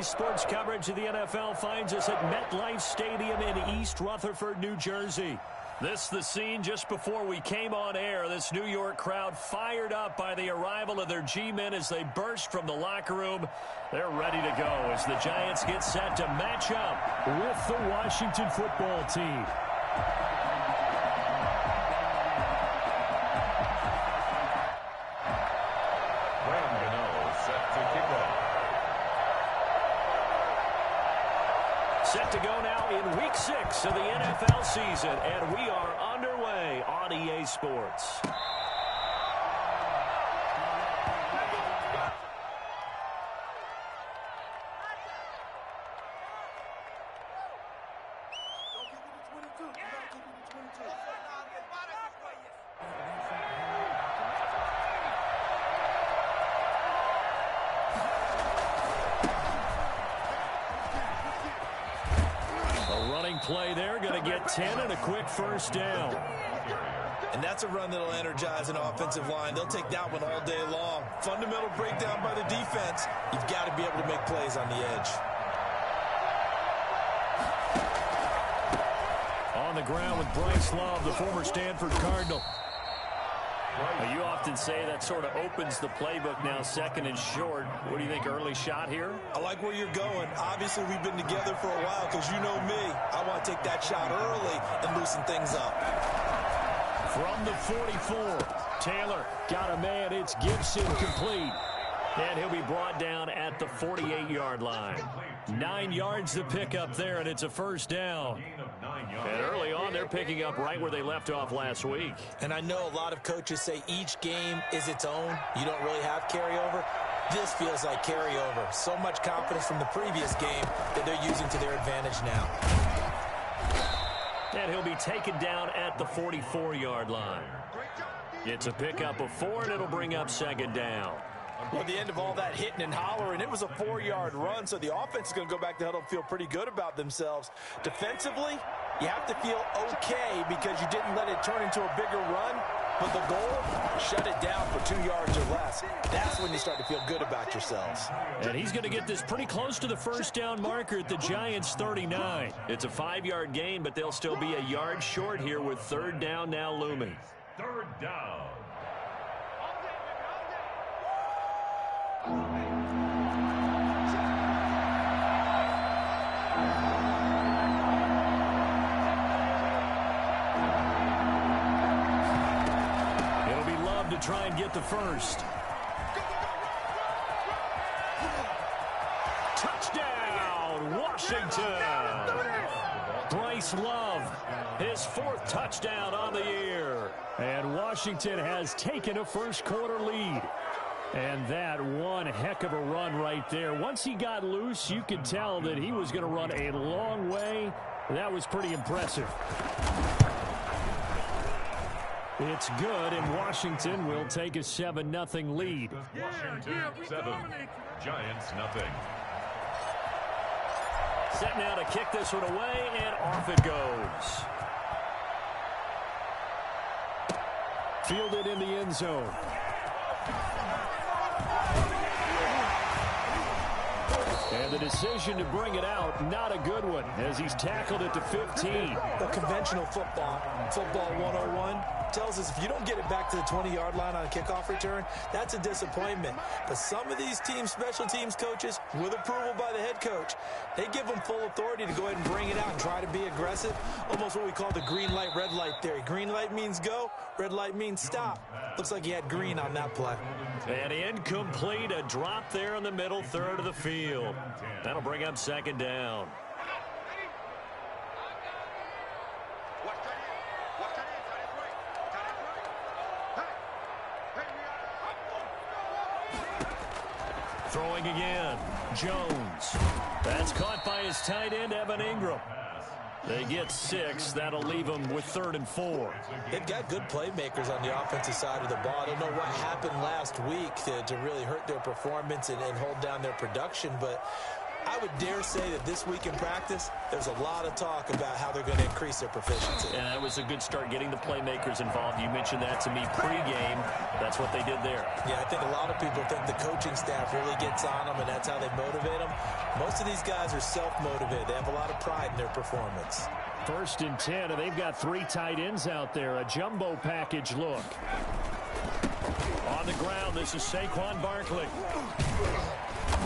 Sports coverage of the NFL finds us at MetLife Stadium in East Rutherford, New Jersey. This the scene just before we came on air. This New York crowd fired up by the arrival of their G-men as they burst from the locker room. They're ready to go as the Giants get set to match up with the Washington football team. Set to go now in Week 6 of the NFL season, and we are underway on EA Sports. Play there, going to get 10 and a quick first down. And that's a run that'll energize an offensive line. They'll take that one all day long. Fundamental breakdown by the defense. You've got to be able to make plays on the edge. On the ground with Bryce Love, the former Stanford Cardinal. Well, you often say that sort of opens the playbook now, second and short. What do you think, early shot here? I like where you're going. Obviously, we've been together for a while because you know me. I want to take that shot early and loosen things up. From the 44, Taylor got a man. It's Gibson complete. And he'll be brought down at the 48-yard line. 9 yards to pick up there, and it's a first down. And early on, they're picking up right where they left off last week. And I know a lot of coaches say each game is its own. You don't really have carryover. This feels like carryover. So much confidence from the previous game that they're using to their advantage now. And he'll be taken down at the 44-yard line. It's a pickup of 4, and it'll bring up second down. Well, at the end of all that hitting and hollering, it was a 4-yard run, so the offense is going to go back to huddle and feel pretty good about themselves. Defensively, you have to feel okay because you didn't let it turn into a bigger run, but the goal, shut it down for 2 yards or less. That's when you start to feel good about yourselves. And he's going to get this pretty close to the first down marker at the Giants' 39. It's a 5-yard gain, but they'll still be a yard short here with third down now looming. Third down. It'll be Love to try and get the first. Touchdown, Washington! Bryce Love, his 4th touchdown on the year. And Washington has taken a first-quarter lead. And that one heck of a run right there. Once he got loose, you could tell that he was going to run a long way. That was pretty impressive. It's good, and Washington will take a 7-0 lead. Washington 7, Giants 0. Set now to kick this one away, and off it goes. Fielded in the end zone. And the decision to bring it out, not a good one, as he's tackled at the 15. The conventional football 101, tells us if you don't get it back to the 20-yard line on a kickoff return, that's a disappointment. But some of these team special teams coaches, with approval by the head coach, they give them full authority to go ahead and bring it out and try to be aggressive. Almost what we call the green light, red light theory. Green light means go, red light means stop. Looks like he had green on that play. And incomplete, a drop there in the middle third of the field. That'll bring up second down. Throwing again, Jones. That's caught by his tight end, Evan Ingram. They get 6. That'll leave them with 3rd and 4. They've got good playmakers on the offensive side of the ball. I don't know what happened last week to really hurt their performance and hold down their production, but I would dare say that this week in practice, there's a lot of talk about how they're going to increase their proficiency. And that was a good start, getting the playmakers involved. You mentioned that to me pregame. That's what they did there. Yeah, I think a lot of people think the coaching staff really gets on them, and that's how they motivate them. Most of these guys are self-motivated. They have a lot of pride in their performance. 1st and 10, and they've got 3 tight ends out there. A jumbo package look. On the ground, this is Saquon Barkley.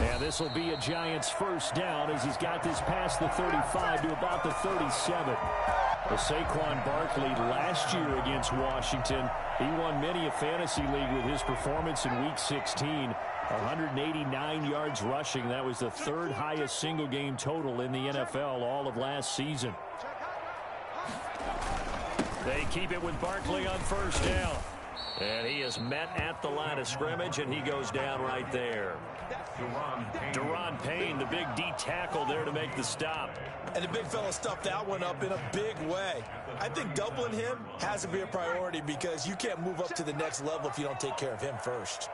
And this will be a Giants first down as he's got this past the 35 to about the 37. Well, Saquon Barkley last year against Washington, he won many a fantasy league with his performance in Week 16. 189 yards rushing. That was the 3rd highest single game total in the NFL all of last season. They keep it with Barkley on first down. And he is met at the line of scrimmage, and he goes down right there. Daron Payne, the big D tackle there to make the stop. And the big fella stuffed that one up in a big way. I think doubling him has to be a priority because you can't move up to the next level if you don't take care of him first.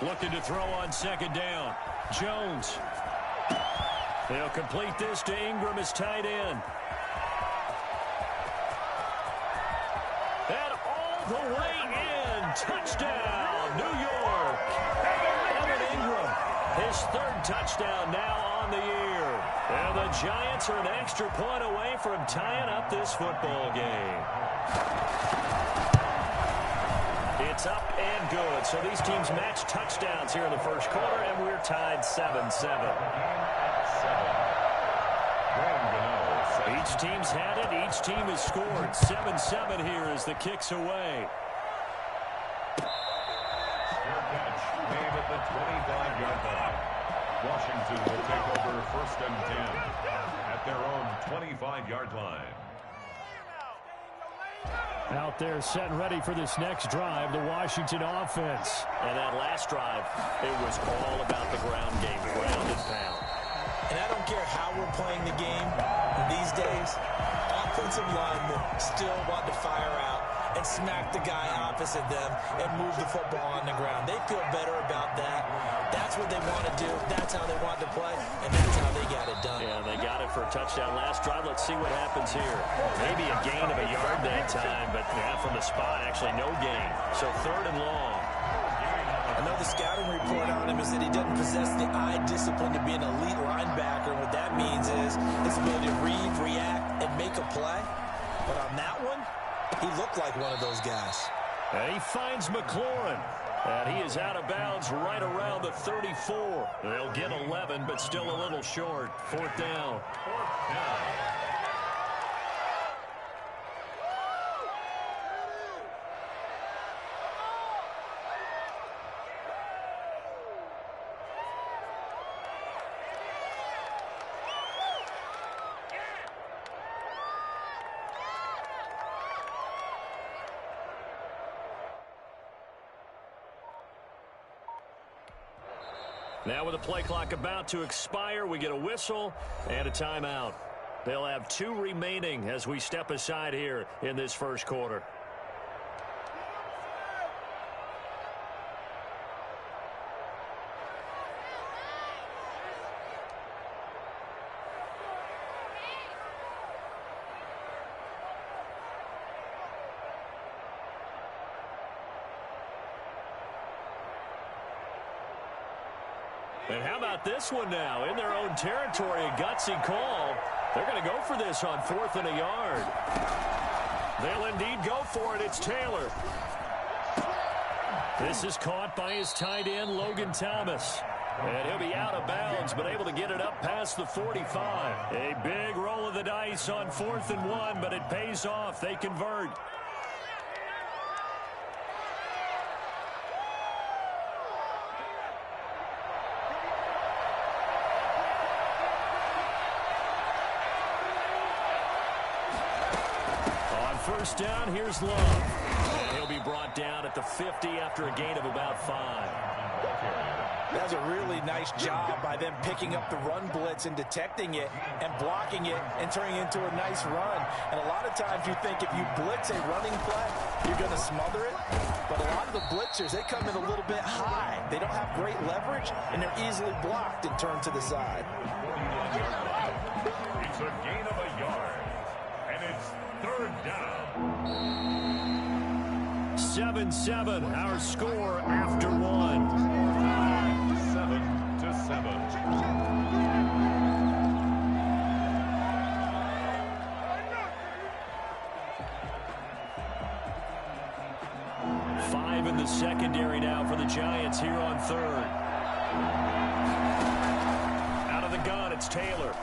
Looking to throw on 2nd down. Jones. They'll complete this to Ingram as tight end. And all the way in. Touchdown, New York. Evan Ingram, his 3rd touchdown now on the year. And the Giants are an extra point away from tying up this football game. It's up and good. So these teams match touchdowns here in the first quarter, and we're tied 7-7. Each team's had it. Each team has scored. 7-7 here as the kick's away. Fair catch made at the 25-yard line. Washington will take over 1st and 10 at their own 25-yard line. Out there set and ready for this next drive, the Washington offense. And that last drive, it was all about the ground game, ground and pound. And I don't care how we're playing the game these days, offensive linemen still want to fire out and smack the guy opposite them and move the football on the ground. They feel better about that. That's what they want to do. That's how they want to play, and that's how they got it done. Yeah, they got it for a touchdown last drive. Let's see what happens here. Maybe a gain of a yard that time, but yeah, from the spot, actually no gain. So 3rd and long. Another scouting report on him is that he doesn't possess the eye discipline to be an elite linebacker. What that means is his ability to read, react, and make a play. But on that one, he looked like one of those guys. And he finds McLaurin. And he is out of bounds right around the 34. They'll get 11, but still a little short. 4th down. Now with the play clock about to expire, we get a whistle and a timeout. They'll have 2 remaining as we step aside here in this first quarter. And how about this one now? In their own territory, a gutsy call. They're going to go for this on 4th and a yard. They'll indeed go for it. It's Taylor. This is caught by his tight end, Logan Thomas. And he'll be out of bounds, but able to get it up past the 45. A big roll of the dice on 4th and 1, but it pays off. They convert. First down, here's Love. And he'll be brought down at the 50 after a gain of about 5. That's a really nice job by them picking up the run blitz and detecting it and blocking it and turning it into a nice run. And a lot of times you think if you blitz a running play, you're going to smother it. But a lot of the blitzers, they come in a little bit high. They don't have great leverage, and they're easily blocked and turned to the side. It's a gain of a yard, and it's third down. 7-7, our score after one. 7-7. 5 in the secondary now for the Giants here on third. Out of the gun, it's Taylor.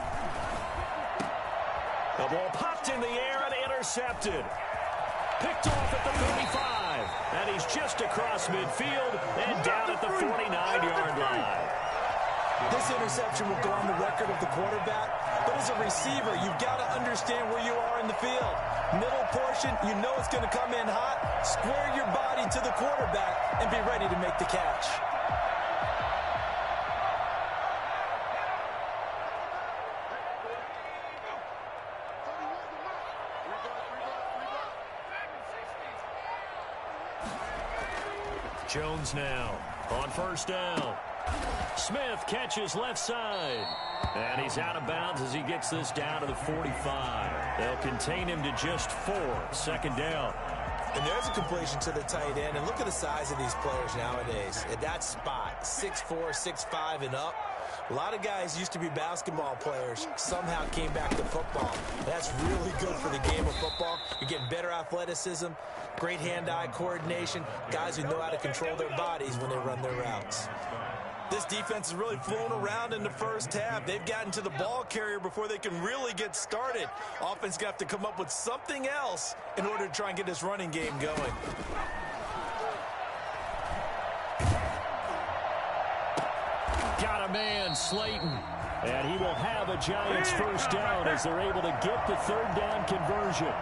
The ball popped in the air and intercepted. Picked off at the 35. And he's just across midfield and down at the 49-yard line. This interception will go on the record of the quarterback. But as a receiver, you've got to understand where you are in the field. Middle portion, you know it's going to come in hot. Square your body to the quarterback and be ready to make the catch. Jones now on first down. Smith catches left side. And he's out of bounds as he gets this down to the 45. They'll contain him to just 4. Second down. And there's a completion to the tight end. And look at the size of these players nowadays. At that spot, 6'4", 6'5", and up. A lot of guys used to be basketball players, somehow came back to football. That's really good for the game of football. You're getting better athleticism, great hand-eye coordination, guys who know how to control their bodies when they run their routes. This defense has really flown around in the first half. They've gotten to the ball carrier before they can really get started. Offense got to come up with something else in order to try and get this running game going. Got a man, Slayton. And he will have a Giants first down as they're able to get the third down conversion.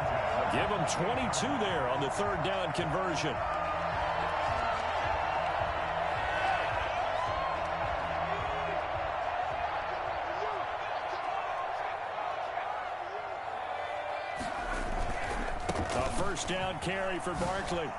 Give them 22 there on the third down conversion. A first down carry for Barkley.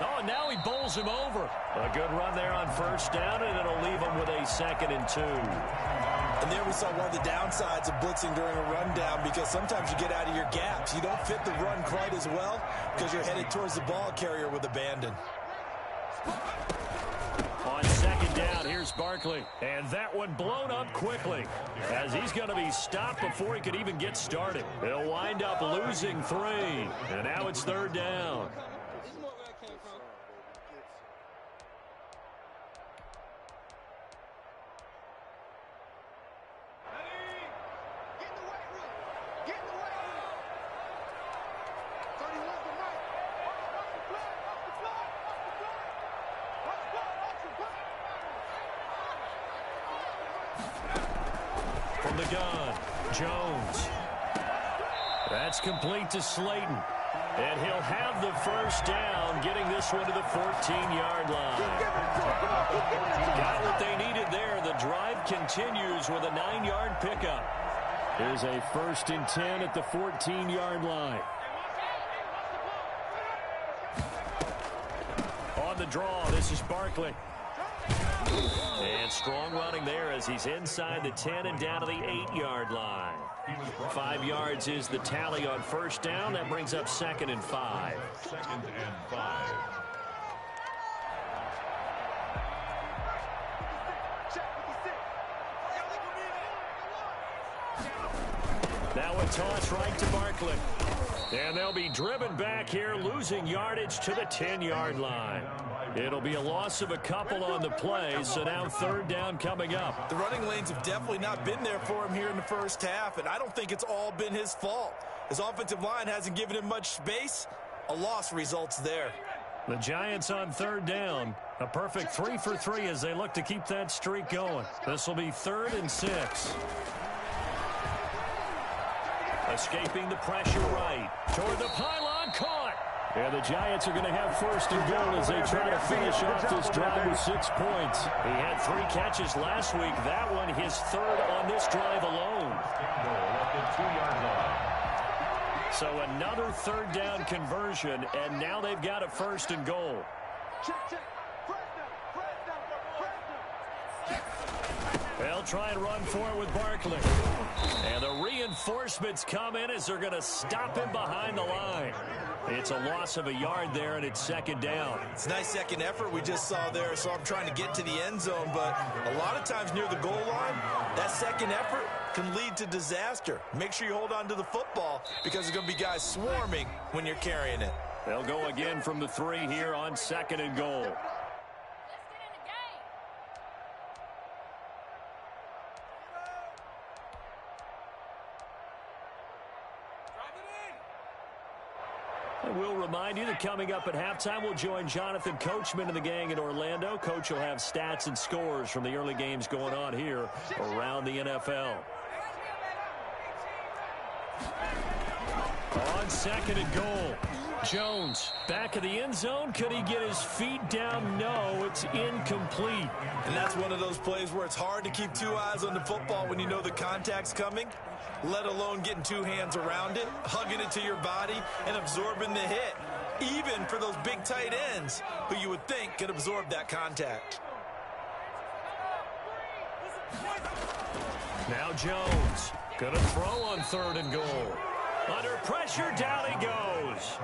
Oh, now he bowls him over. A good run there on first down, and it'll leave him with a 2nd and 2. And there we saw one of the downsides of blitzing during a rundown, because sometimes you get out of your gaps. You don't fit the run quite as well because you're headed towards the ball carrier with abandon. On second down, here's Barkley. And that one blown up quickly as he's going to be stopped before he could even get started. He'll wind up losing 3. And now it's third down. From the gun, Jones. That's complete to Slayton. And he'll have the first down, getting this one to the 14-yard line. Got what they needed there. The drive continues with a 9-yard pickup. Here's a 1st and 10 at the 14-yard line. On the draw, this is Barkley. And strong running there as he's inside the 10 and down to the 8-yard line. 5 yards is the tally on first down. That brings up 2nd and 5. 2nd and 5. Now a toss right to Barkley. And they'll be driven back here, losing yardage to the 10-yard line. It'll be a loss of a couple on the play, so now third down coming up. The running lanes have definitely not been there for him here in the first half, and I don't think it's all been his fault. His offensive line hasn't given him much space. A loss results there. The Giants on third down. A perfect 3 for 3 as they look to keep that streak going. This will be 3rd and 6. Escaping the pressure right. Toward the pylon, caught. And the Giants are going to have first and goal as they try to finish off this drive with 6 points. He had 3 catches last week. That one his 3rd on this drive alone. So another 3rd down conversion, and now they've got a first and goal. They'll try and run for it with Barkley. And the reinforcements come in as they're going to stop him behind the line. It's a loss of a yard there, and it's 2nd down. It's a nice second effort we just saw there. So I'm trying to get to the end zone, but a lot of times near the goal line, that second effort can lead to disaster. Make sure you hold on to the football because there's going to be guys swarming when you're carrying it. They'll go again from the 3 here on 2nd and goal. I will remind you that coming up at halftime, we'll join Jonathan Coachman and the gang in Orlando. Coach will have stats and scores from the early games going on here around the NFL. On 2nd and goal, Jones back of the end zone. Could he get his feet down? No, it's incomplete. And that's one of those plays where it's hard to keep 2 eyes on the football when you know the contact's coming, let alone getting 2 hands around it, hugging it to your body, and absorbing the hit, even for those big tight ends who you would think could absorb that contact. Now Jones going to throw on 3rd and goal. Under pressure, down he goes.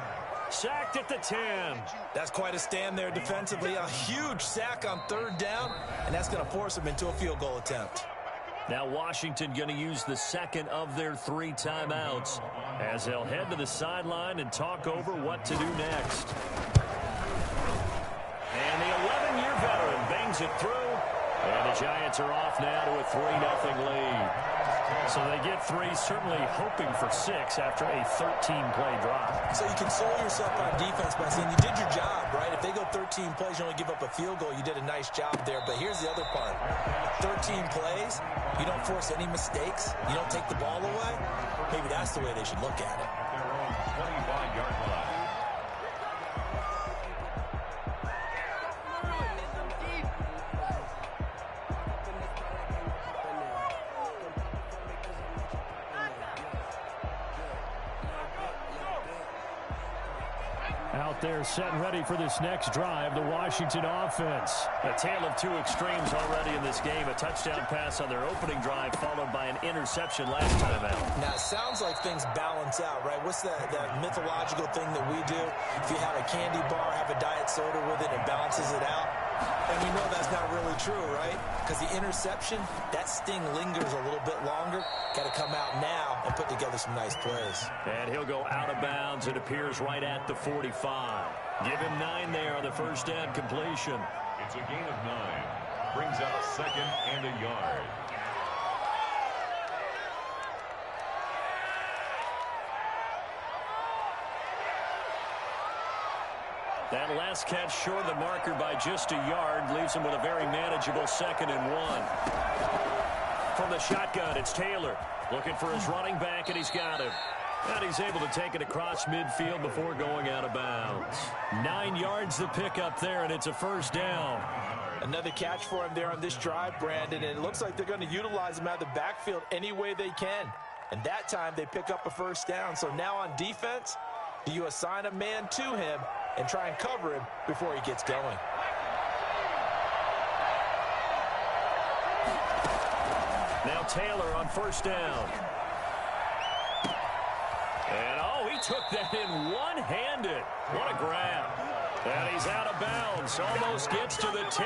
Sacked at the 10. That's quite a stand there defensively. A huge sack on 3rd down, and that's going to force him into a field goal attempt. Now Washington going to use the 2nd of their 3 timeouts as they'll head to the sideline and talk over what to do next. And the 11-year veteran bangs it through. And the Giants are off now to a 3-0 lead. So they get 3, certainly hoping for 6 after a 13-play drive. So you console yourself on defense by saying you did your job, right? If they go 13 plays, you only give up a field goal, you did a nice job there. But here's the other part. 13 plays, you don't force any mistakes, you don't take the ball away. Maybe that's the way they should look at it. Their own 25-yard line. Out there set and ready for this next drive, the Washington offense. A tale of 2 extremes already in this game. A touchdown pass on their opening drive followed by an interception last time out. Now, it sounds like things balance out, right? What's that mythological thing that we do? If you have a candy bar, have a diet soda with it, it balances it out. And we know that's not really true, right? Because the interception, that sting lingers a little bit longer. Got to come out now and put together some nice plays. And he'll go out of bounds. It appears right at the 45. Give him 9 there on the first down completion. It's a gain of 9. Brings up 2nd and a yard. That last catch short of the marker by just a yard leaves him with a very manageable 2nd and 1. From the shotgun, it's Taylor looking for his running back, and he's got him. And he's able to take it across midfield before going out of bounds. 9 yards to pick up there, and it's a first down. Another catch for him there on this drive, Brandon, and it looks like they're going to utilize him out of the backfield any way they can. And that time they pick up a first down. So now on defense, do you assign a man to him and try and cover him before he gets going? Now Taylor on first down. And, oh, he took that in one-handed. What a grab. And he's out of bounds. Almost gets to the 10.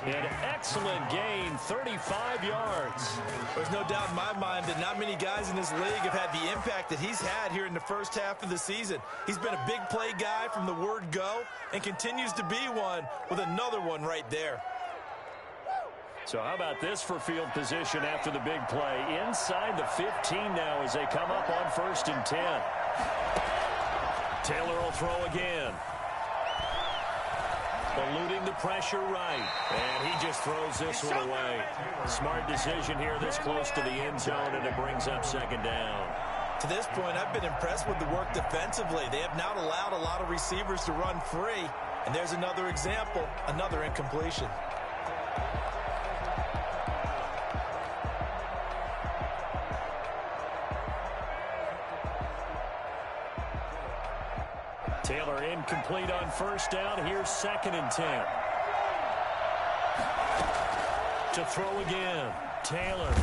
An excellent gain, 35 yards. There's no doubt in my mind that not many guys in this league have had the impact that he's had here in the first half of the season. He's been a big play guy from the word go and continues to be one with another one right there. So how about this for field position after the big play? Inside the 15 now as they come up on 1st and 10. Taylor will throw again. Eluding the pressure right. And he just throws this one away. Smart decision here this close to the end zone, and it brings up 2nd down. To this point, I've been impressed with the work defensively. They have not allowed a lot of receivers to run free. And there's another example, another incompletion. Taylor incomplete on first down. Here's 2nd and 10. To throw again. Taylor.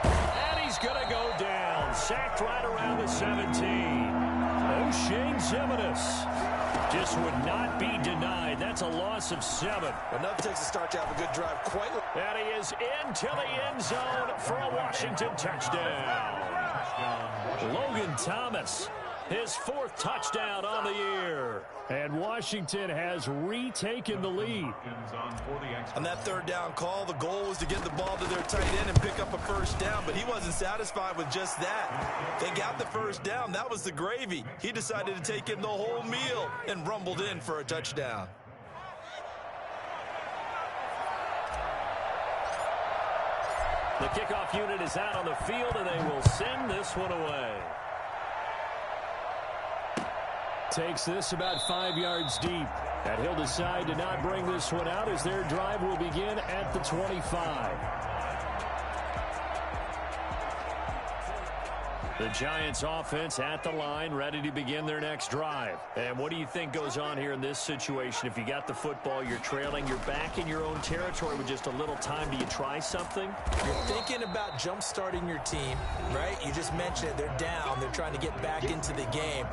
And he's going to go down. Sacked right around the 17. O'Shane Ximines just would not be denied. That's a loss of 7. Enough takes to start to have a good drive. And he is into the end zone for a Washington touchdown. Logan Thomas, his 4th touchdown on the year. And Washington has retaken the lead. On that 3rd down call, the goal was to get the ball to their tight end and pick up a first down, but he wasn't satisfied with just that. They got the first down. That was the gravy. He decided to take in the whole meal and rumbled in for a touchdown. The kickoff unit is out on the field, and they will send this one away. Takes this about 5 yards deep. And he'll decide to not bring this one out as their drive will begin at the 25. The Giants offense at the line, ready to begin their next drive. And what do you think goes on here in this situation? If you got the football, you're trailing, you're back in your own territory with just a little time. Do you try something? You're thinking about jump-starting your team, right? You just mentioned it. They're down. They're trying to get back into the game.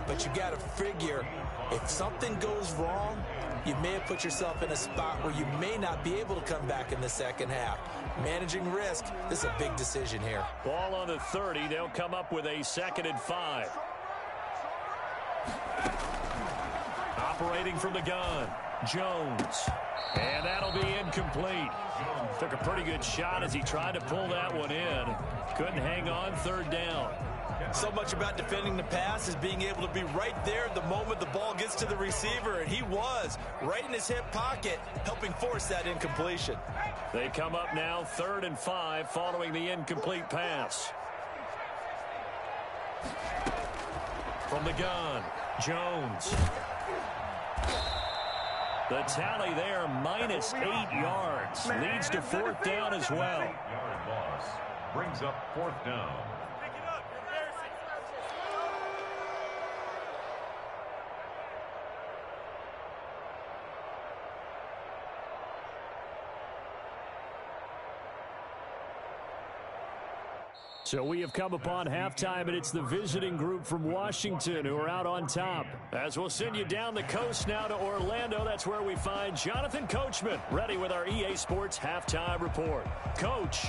But you got to figure, if something goes wrong, you may have put yourself in a spot where you may not be able to come back in the second half. Managing risk, this is a big decision here. Ball on the 30. They'll come up with a 2nd and 5. Operating from the gun, Jones. And that'll be incomplete. Took a pretty good shot as he tried to pull that one in. Couldn't hang on 3rd down. So much about defending the pass is being able to be right there the moment the ball gets to the receiver, and he was right in his hip pocket, helping force that incompletion. They come up now 3rd and 5 following the incomplete pass. From the gun, Jones. The tally there, minus 8 yards. Leads to 4th down as well. 8-yard loss brings up 4th down. So we have come upon halftime, and it's the visiting group from Washington who are out on top. As we'll send you down the coast now to Orlando, that's where we find Jonathan Coachman, ready with our EA Sports Halftime Report. Coach.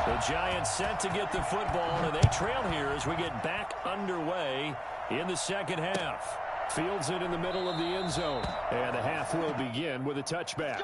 The Giants set to get the football, and they trail here as we get back underway in the 2nd half. Fields it in the middle of the end zone, and the half will begin with a touchback.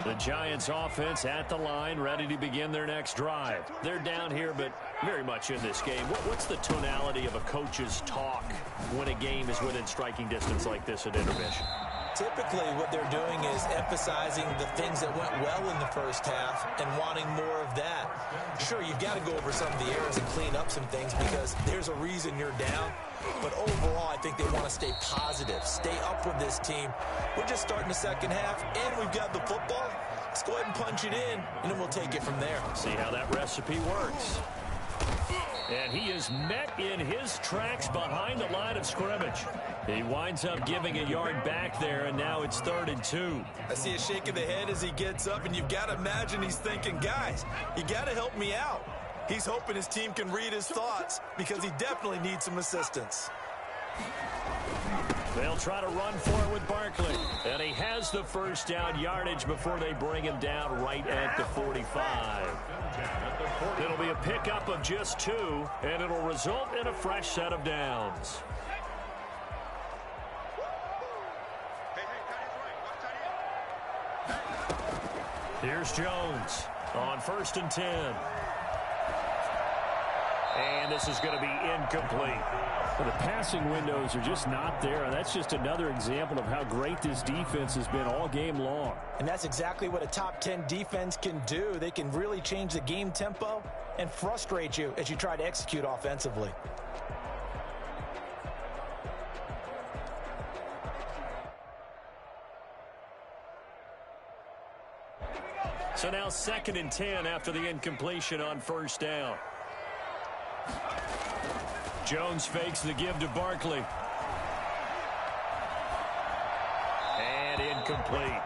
The Giants offense at the line, ready to begin their next drive. They're down here, but very much in this game. What's the tonality of a coach's talk when a game is within striking distance like this at intermission? Typically, what they're doing is emphasizing the things that went well in the first half and wanting more of that. Sure, you've got to go over some of the errors and clean up some things because there's a reason you're down. But overall, I think they want to stay positive, stay up with this team. We're just starting the second half, and we've got the football. Let's go ahead and punch it in, and then we'll take it from there. See how that recipe works. And he is met in his tracks behind the line of scrimmage. He winds up giving a yard back there, and now it's 3rd and 2. I see a shake of the head as he gets up, and you've got to imagine he's thinking, guys, you got to help me out. He's hoping his team can read his thoughts because he definitely needs some assistance. They'll try to run for it with Barkley. And he has the first down yardage before they bring him down right at the 45. It'll be a pickup of just 2, and it'll result in a fresh set of downs. Here's Jones on 1st and 10. And this is going to be incomplete. Well, the passing windows are just not there, and that's just another example of how great this defense has been all game long. And that's exactly what a top 10 defense can do. They can really change the game tempo and frustrate you as you try to execute offensively. So now 2nd and 10 after the incompletion on 1st down. Jones fakes the give to Barkley. And incomplete.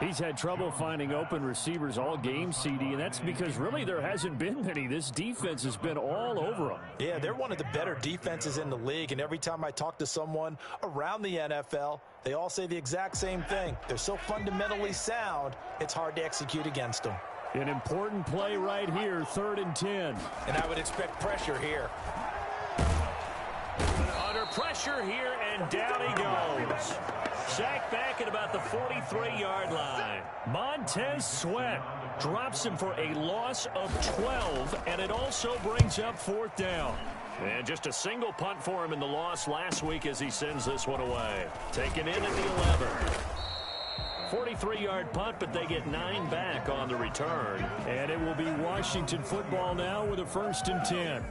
He's had trouble finding open receivers all game, CD, and that's because really there hasn't been many. This defense has been all over them. Yeah, they're one of the better defenses in the league, and every time I talk to someone around the NFL, they all say the exact same thing. They're so fundamentally sound, it's hard to execute against them. An important play right here, 3rd and 10. And I would expect pressure here. Under pressure here, and down he goes. Sacked back at about the 43-yard line. Montez Sweat drops him for a loss of 12, and it also brings up 4th down. And just a single punt for him in the loss last week as he sends this one away. Taken in at the 11. 43-yard punt, but they get 9 back on the return. And it will be Washington football now with a 1st and 10.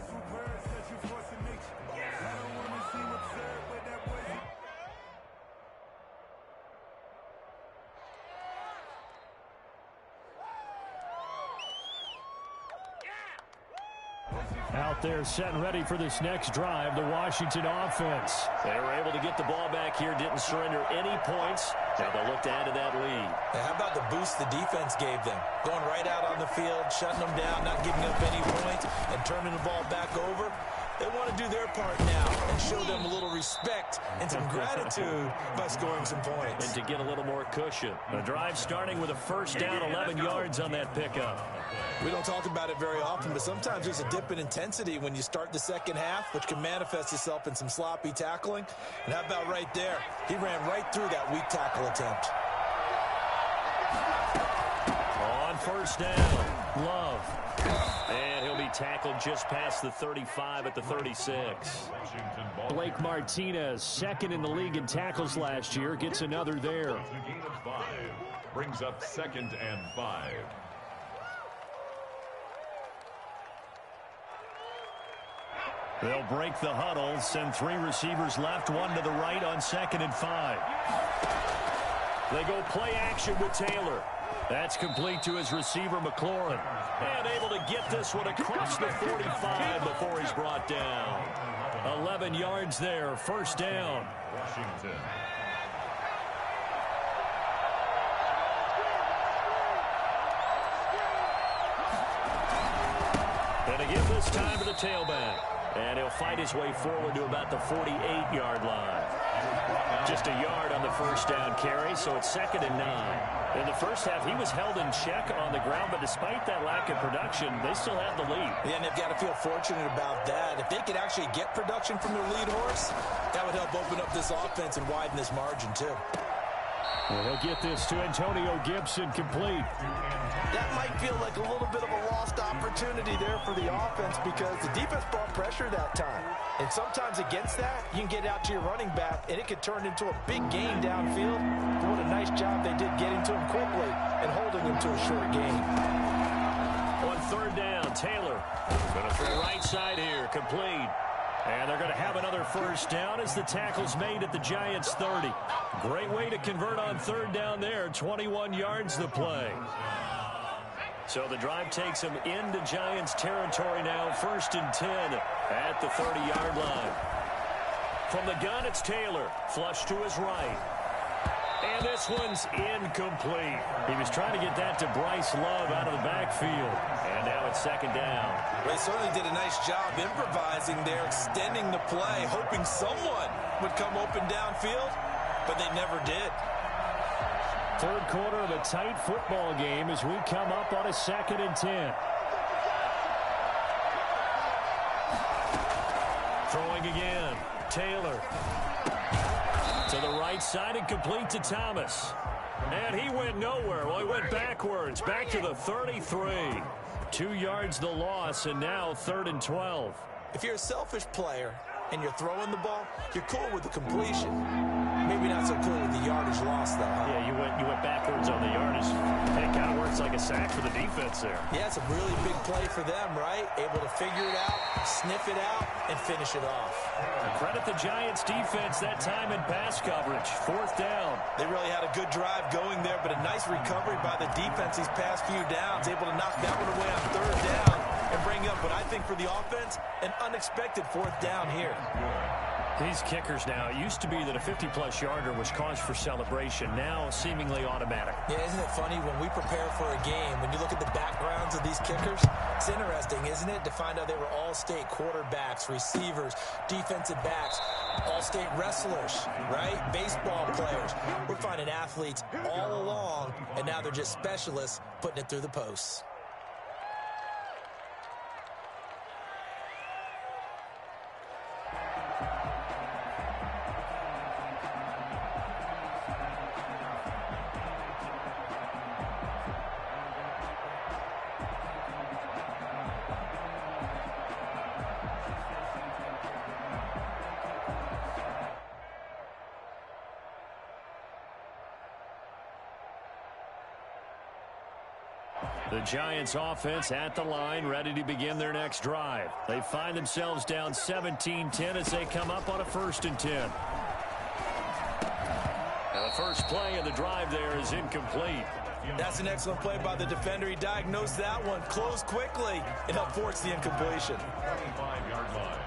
Out there set and ready for this next drive, the Washington offense. They were able to get the ball back here, didn't surrender any points. Now they'll look to add to that lead. Now, how about the boost the defense gave them? Going right out on the field, shutting them down, not giving up any points, and turning the ball back over. They want to do their part now and show them a little respect and some gratitude by scoring some points. And to get a little more cushion. The drive starting with a 1st down, 11 yards on that pickup. We don't talk about it very often, but sometimes there's a dip in intensity when you start the second half, which can manifest itself in some sloppy tackling. And how about right there? He ran right through that weak tackle attempt. On 1st down, Love. And he'll be tackled just past the 35 at the 36. Blake Martinez, 2nd in the league in tackles last year, gets another there. Gain of 5 brings up 2nd and 5. They'll break the huddle, send 3 receivers left, 1 to the right on 2nd and 5. They go play action with Taylor. That's complete to his receiver, McLaurin. And able to get this one across the 45 before he's brought down. 11 yards there, 1st down. Washington. And to give this time to the tailback. And he'll fight his way forward to about the 48-yard line. Just a yard on the 1st down carry, so it's 2nd and 9. In the first half, he was held in check on the ground, but despite that lack of production, they still have the lead. Yeah, and they've got to feel fortunate about that. If they could actually get production from their lead horse, that would help open up this offense and widen this margin, too. Well, they'll get this to Antonio Gibson, complete. That might feel like a little bit of a lost opportunity there for the offense because the defense brought pressure that time. And sometimes against that, you can get out to your running back, and it could turn into a big gain downfield. But what a nice job they did getting to him quickly and holding him to a short gain. On 3rd down, Taylor going to throw right side here, complete. And they're going to have another 1st down as the tackle's made at the Giants' 30. Great way to convert on 3rd down there, 21 yards the play. So the drive takes him into Giants territory now, 1st and 10 at the 30-yard line. From the gun, it's Taylor, flush to his right. And this one's incomplete. He was trying to get that to Bryce Love out of the backfield. And now it's 2nd down. They certainly did a nice job improvising there, extending the play, hoping someone would come open downfield, but they never did. 3rd quarter of a tight football game as we come up on a 2nd and 10. Throwing again. Taylor. To the right side and complete to Thomas. And he went nowhere. Well, he went backwards. Back to the 33. 2 yards the loss, and now 3rd and 12. If you're a selfish player and you're throwing the ball, you're cool with the completion. Maybe not so cool with the yardage loss, though, huh? Yeah, you went backwards on the yardage. And it kind of works like a sack for the defense there. Yeah, it's a really big play for them, right? Able to figure it out, sniff it out, and finish it off. Credit the Giants defense that time in pass coverage. 4th down. They really had a good drive going there, but a nice recovery by the defense these past few downs. Able to knock that one away on 3rd down and bring up what I think for the offense, an unexpected 4th down here. These kickers now, it used to be that a 50-plus yarder was cause for celebration. Now, seemingly automatic. Yeah, isn't it funny when we prepare for a game, when you look at the backgrounds of these kickers, it's interesting, isn't it, to find out they were all-state quarterbacks, receivers, defensive backs, all-state wrestlers, right? Baseball players. We're finding athletes all along, and now they're just specialists putting it through the posts. The Giants offense at the line, ready to begin their next drive. They find themselves down 17-10 as they come up on a 1st and 10. Now the first play of the drive there is incomplete. That's an excellent play by the defender. He diagnosed that one, closed quickly, and helped force the incompletion. 25-yard line.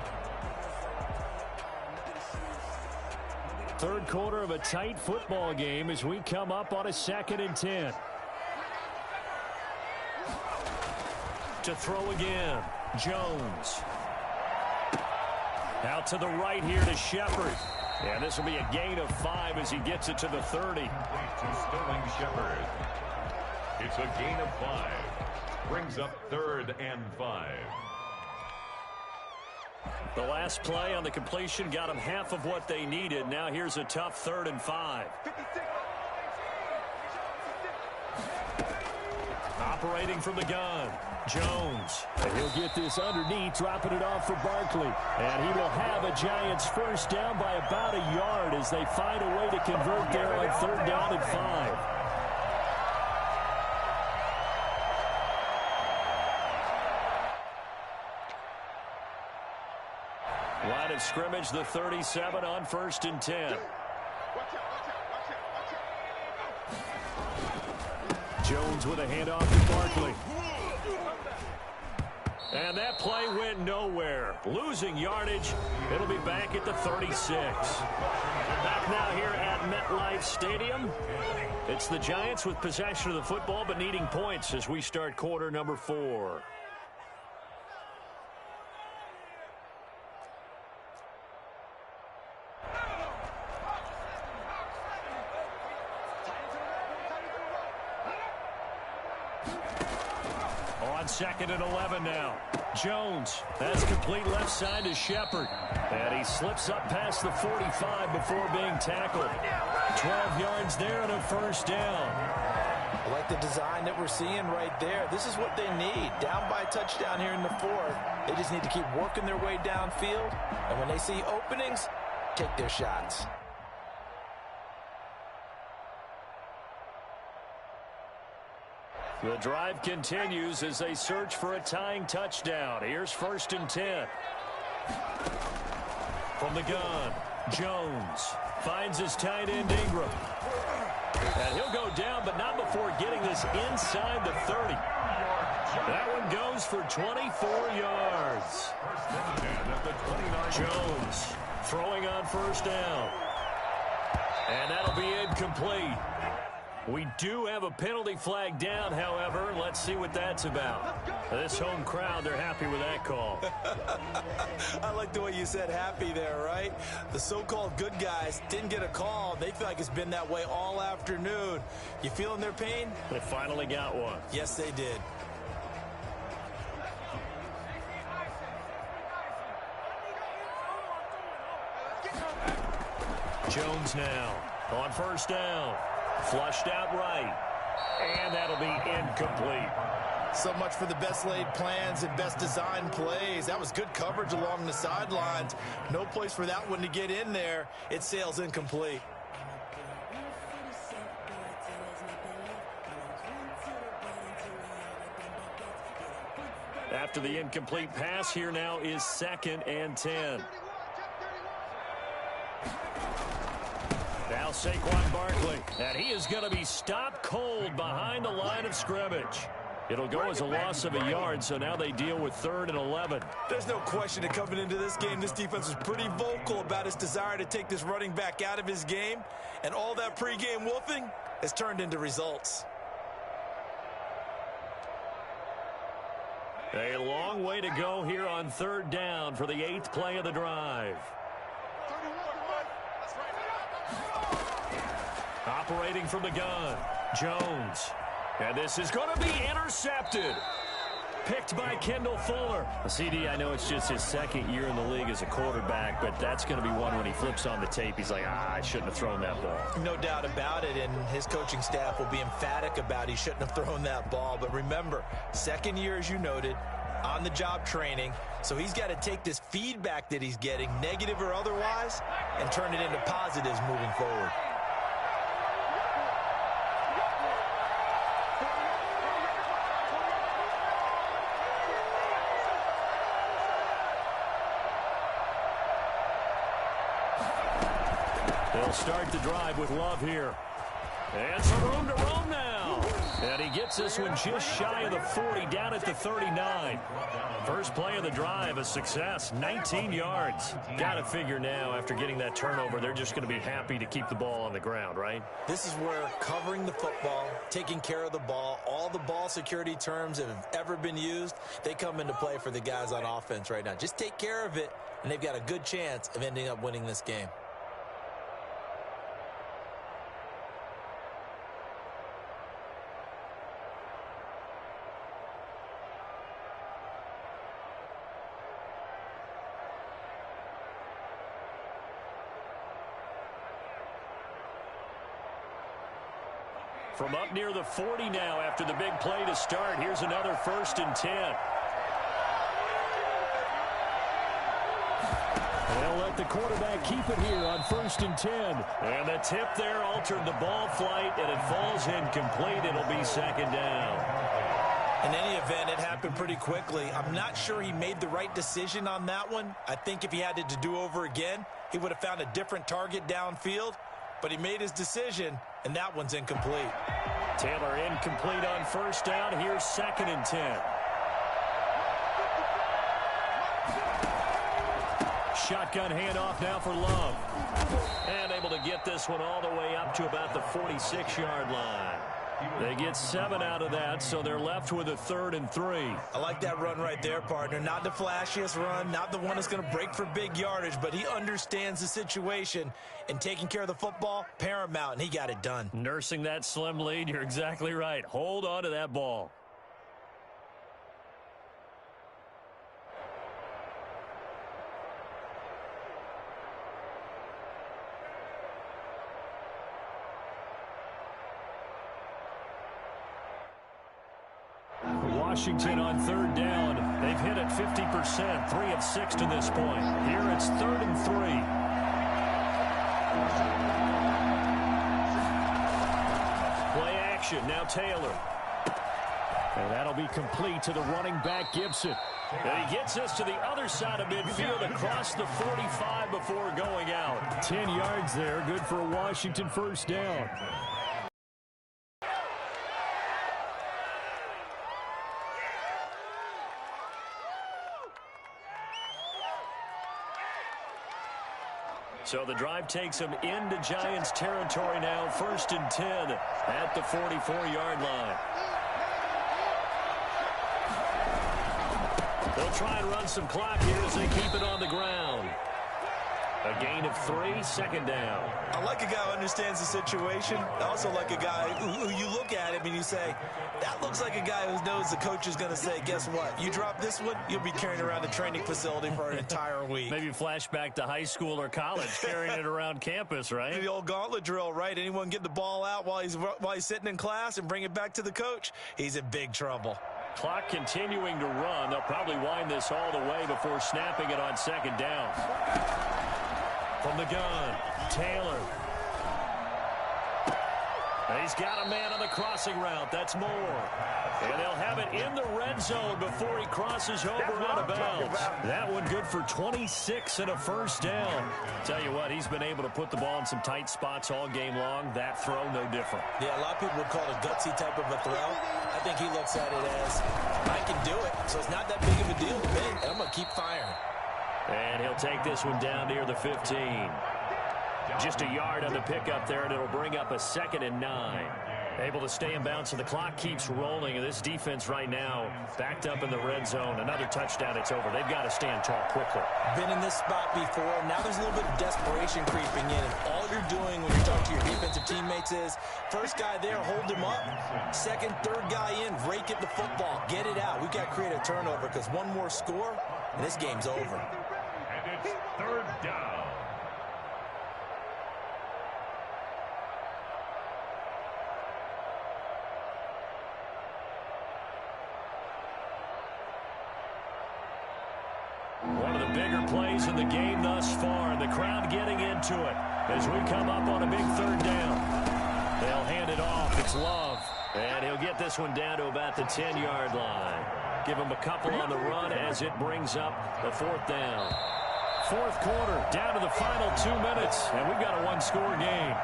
3rd quarter of a tight football game as we come up on a 2nd and 10. To throw again, Jones. Out to the right here to Shepard. And this will be a gain of 5 as he gets it to the 30. To Sterling Shepard. It's a gain of 5. Brings up 3rd and 5. The last play on the completion got them half of what they needed. Now here's a tough 3rd and 5. Operating from the gun, Jones. And he'll get this underneath, dropping it off for Barkley. And he will have a Giants 1st down by about a yard as they find a way to convert there on 3rd down and 5. Line of scrimmage, the 37 on 1st and 10. Jones with a handoff to Barkley. And that play went nowhere. Losing yardage. It'll be back at the 36. Back now here at MetLife Stadium. It's the Giants with possession of the football but needing points as we start quarter number 4. On 2nd and 11 now. Jones has complete left side to Shepard. And he slips up past the 45 before being tackled. 12 yards there and a 1st down. I like the design that we're seeing right there. This is what they need. Down by a touchdown here in the 4th. They just need to keep working their way downfield. And when they see openings, take their shots. The drive continues as they search for a tying touchdown. Here's 1st and 10. From the gun, Jones finds his tight end Ingram. And he'll go down, but not before getting this inside the 30. That one goes for 24 yards. Jones throwing on 1st down. And that'll be incomplete. We do have a penalty flag down, however. Let's see what that's about. This home crowd, they're happy with that call. I like the way you said happy there, right? The so-called good guys didn't get a call. They feel like it's been that way all afternoon. You feeling their pain? They finally got one. Yes, they did. Jones now on first down. Flushed out right. And that'll be incomplete. So much for the best laid plans and best designed plays. That was good coverage along the sidelines. No place for that one to get in there. It sails incomplete. After the incomplete pass, here now is 2nd and 10. Now Saquon Barkley, and he is going to be stopped cold behind the line of scrimmage. It'll go as a loss of a yard, so now they deal with 3rd and 11. There's no question that coming into this game, this defense was pretty vocal about its desire to take this running back out of his game, and all that pregame wolfing has turned into results. A long way to go here on 3rd down for the 8th play of the drive. Operating from the gun, Jones. And this is going to be intercepted. Picked by Kendall Fuller. CD, I know it's just his 2nd year in the league as a quarterback, but that's going to be one when he flips on the tape. He's like, I shouldn't have thrown that ball. No doubt about it, and his coaching staff will be emphatic about he shouldn't have thrown that ball. But remember, 2nd year, as you noted, on-the-job training. So he's got to take this feedback that he's getting, negative or otherwise, and turn it into positives moving forward. They'll start the drive with Love here. And some room to roam now. And he gets this one just shy of the 40, down at the 39. First play of the drive, a success, 19 yards. Got to figure now, after getting that turnover, they're just going to be happy to keep the ball on the ground, right? This is where covering the football, taking care of the ball, all the ball security terms that have ever been used, they come into play for the guys on offense right now. Just take care of it, and they've got a good chance of ending up winning this game. From up near the 40 now after the big play to start. Here's another 1st and 10. They'll let the quarterback keep it here on 1st and 10. And the tip there altered the ball flight, and it falls incomplete. It'll be 2nd down. In any event, it happened pretty quickly. I'm not sure he made the right decision on that one. I think if he had it to do over again, he would have found a different target downfield. But he made his decision, and that one's incomplete. Taylor incomplete on 1st down. Here's 2nd and 10. Shotgun handoff now for Love. And able to get this one all the way up to about the 46-yard line. They get 7 out of that, so they're left with a 3rd and 3. I like that run right there, partner. Not the flashiest run, not the one that's going to break for big yardage, but he understands the situation, and taking care of the football, paramount, and he got it done. Nursing that slim lead, you're exactly right. Hold on to that ball. Washington on 3rd down. They've hit it 50%, 3 of 6 to this point. Here it's 3rd and 3. Play action, now Taylor. And that'll be complete to the running back, Gibson. And he gets us to the other side of midfield across the 45 before going out. 10 yards there, good for a Washington 1st down. So the drive takes them into Giants territory now, 1st and 10 at the 44-yard line. They'll try and run some clock here as they keep it on the ground. A gain of 3, second down. I like a guy who understands the situation. I also like a guy who you look at him and you say, that looks like a guy who knows the coach is going to say, guess what? You drop this one, you'll be carrying around the training facility for an entire week. Maybe flashback to high school or college, carrying it around campus, right? The old gauntlet drill, right? Anyone get the ball out while he's sitting in class and bring it back to the coach, he's in big trouble. Clock continuing to run. They'll probably wind this all the way before snapping it on second down. From the gun, Taylor. And he's got a man on the crossing route. That's Moore. And they'll have it in the red zone before he crosses over out of bounds. That one good for 26 and a first down. Tell you what, he's been able to put the ball in some tight spots all game long. That throw, no different. Yeah, a lot of people would call it a gutsy type of a throw. I think he looks at it as, I can do it, so it's not that big of a deal to me, and I'm going to keep firing. And he'll take this one down near the 15. Just a yard on the pickup there, and it'll bring up a 2nd and 9. Able to stay in bounds, and the clock keeps rolling. And this defense right now backed up in the red zone. Another touchdown, it's over. They've got to stand tall quickly. Been in this spot before. Now there's a little bit of desperation creeping in. And all you're doing when you're talking to your defensive teammates is, first guy there, hold him up. Second, third guy in, rake at the football. Get it out. We've got to create a turnover because one more score, and this game's over. And it's 3rd down. One of the bigger plays in the game thus far, and the crowd getting into it as we come up on a big 3rd down. They'll hand it off. It's Love, and he'll get this one down to about the 10-yard line. Give him a couple on the run as it brings up the 4th down. 4th quarter, down to the final 2 minutes, and we've got a one-score game.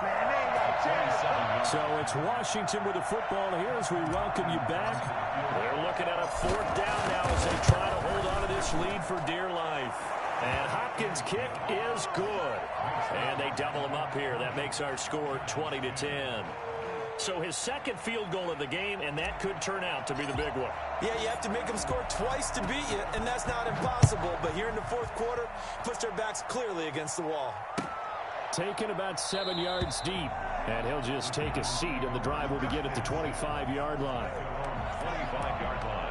So it's Washington with the football here as we welcome you back. They're looking at a 4th down now as they try to hold on to this lead for dear life. And Hopkins' kick is good. And they double him up here. That makes our score 20-10. So his 2nd field goal of the game, and that could turn out to be the big one. Yeah, you have to make them score twice to beat you, and that's not impossible. But here in the 4th quarter, puts their backs clearly against the wall. Taken about 7 yards deep. And he'll just take a seat, and the drive will begin at the 25-yard line. 25-yard line.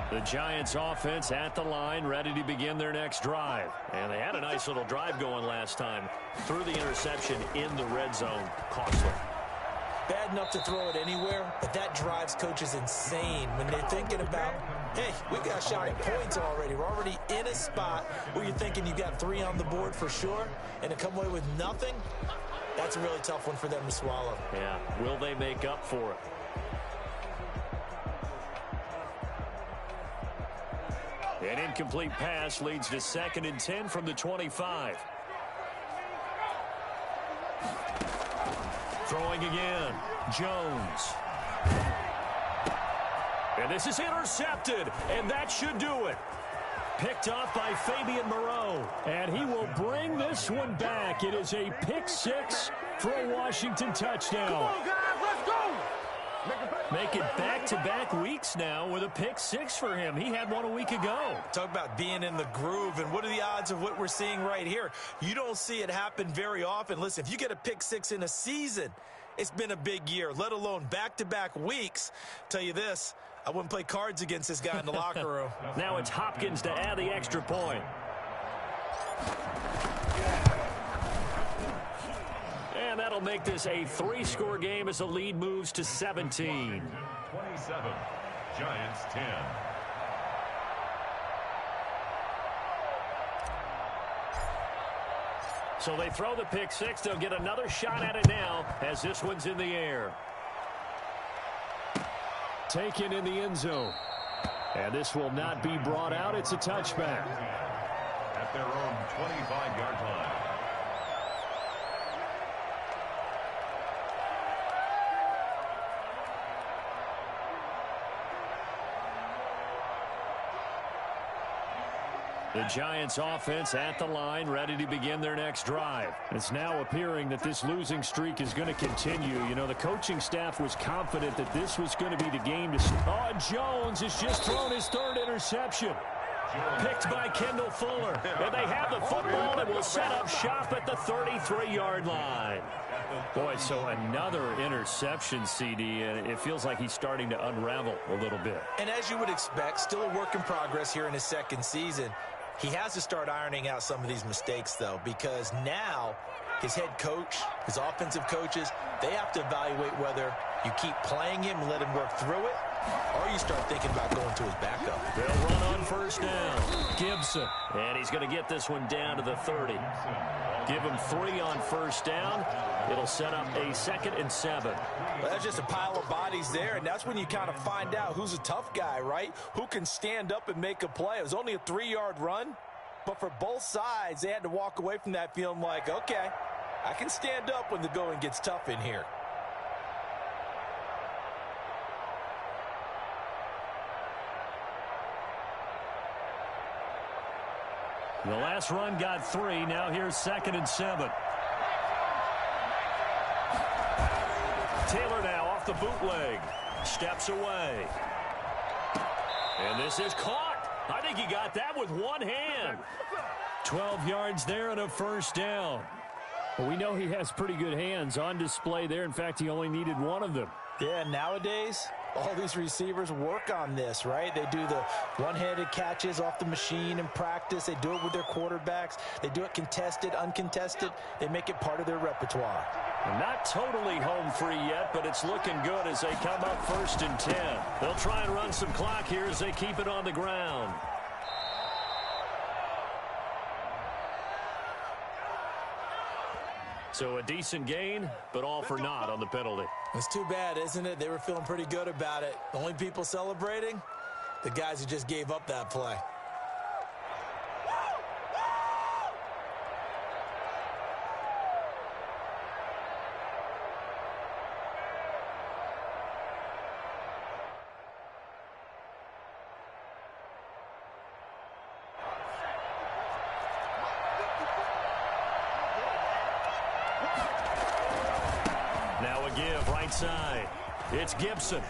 The Giants offense at the line, ready to begin their next drive. And they had a nice little drive going last time. Threw the interception in the red zone. Costly. Bad enough to throw it anywhere, but that drives coaches insane when they're thinking about, hey, we got a shot at points already. We're already in a spot where you're thinking you got 3 on the board for sure, and to come away with nothing, that's a really tough one for them to swallow. Yeah, will they make up for it? An incomplete pass leads to 2nd and 10 from the 25. Throwing again, Jones. And this is intercepted, and that should do it. Picked off by Fabian Moreau. And he will bring this one back. It is a pick 6 for a Washington touchdown. Come on, guys, let's go. Make it back-to-back weeks now with a pick 6 for him. He had one a week ago. Talk about being in the groove, and what are the odds of what we're seeing right here? You don't see it happen very often. Listen, if you get a pick 6 in a season, it's been a big year, let alone back-to-back weeks. Tell you this, I wouldn't play cards against this guy in the locker room. Now it's Hopkins to add the extra point. And that'll make this a 3-score game as the lead moves to 17. 27, Giants 10. So they throw the pick 6. They'll get another shot at it now as this one's in the air. Taken in the end zone. And this will not be brought out. It's a touchback. At their own 25-yard line. The Giants offense at the line, ready to begin their next drive. It's now appearing that this losing streak is going to continue. You know, the coaching staff was confident that this was going to be the game to... Oh, Jones has just thrown his third interception. Picked by Kendall Fuller. And they have the football and will set up shop at the 33-yard line. Boy, so another interception, CD, and it feels like he's starting to unravel a little bit. And as you would expect, still a work in progress here in his second season. He has to start ironing out some of these mistakes, though, because now his head coach, his offensive coaches, they have to evaluate whether you keep playing him and let him work through it, or you start thinking about going to his backup. They'll run on first down. Gibson. And he's going to get this one down to the 30. Give him 3 on first down. It'll set up a 2nd and 7. Well, that's just a pile of bodies there, and that's when you kind of find out who's a tough guy, right? Who can stand up and make a play. It was only a 3-yard run, but for both sides, they had to walk away from that feeling like, okay, I can stand up when the going gets tough in here. The last run got 3. Now here's 2nd and 7. Taylor now off the bootleg. Steps away. And this is caught. I think he got that with one hand. 12 yards there and a first down. Well, we know he has pretty good hands on display there. In fact, he only needed one of them. Yeah, nowadays, all these receivers work on this, right? They do the one-handed catches off the machine in practice. They do it with their quarterbacks. They do it contested, uncontested. They make it part of their repertoire. Not totally home free yet, but it's looking good as they come up 1st and 10. They'll try and run some clock here as they keep it on the ground. So a decent gain, but all for naught on the penalty. It's too bad, isn't it? They were feeling pretty good about it. The only people celebrating, the guys who just gave up that play. Side. It's Gibson.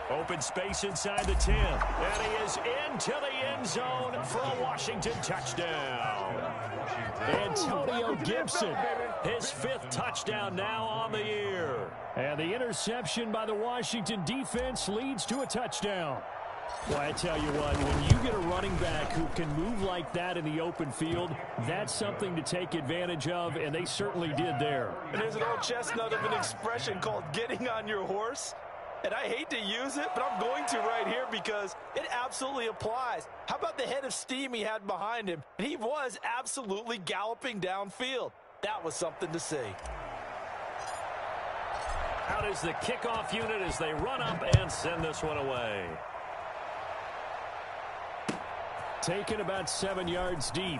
Open space inside the 10. And he is into the end zone for a Washington touchdown. Antonio Gibson, his 5th touchdown now on the year. And the interception by the Washington defense leads to a touchdown. Well, I tell you what, when you get a running back who can move like that in the open field, that's something to take advantage of, and they certainly did there. And there's an old chestnut of an expression called getting on your horse. And I hate to use it, but I'm going to right here because it absolutely applies. How about the head of steam he had behind him? And he was absolutely galloping downfield. That was something to see. Out is the kickoff unit as they run up and send this one away. Taken about 7 yards deep.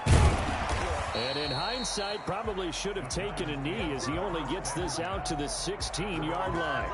And in hindsight, probably should have taken a knee as he only gets this out to the 16-yard line.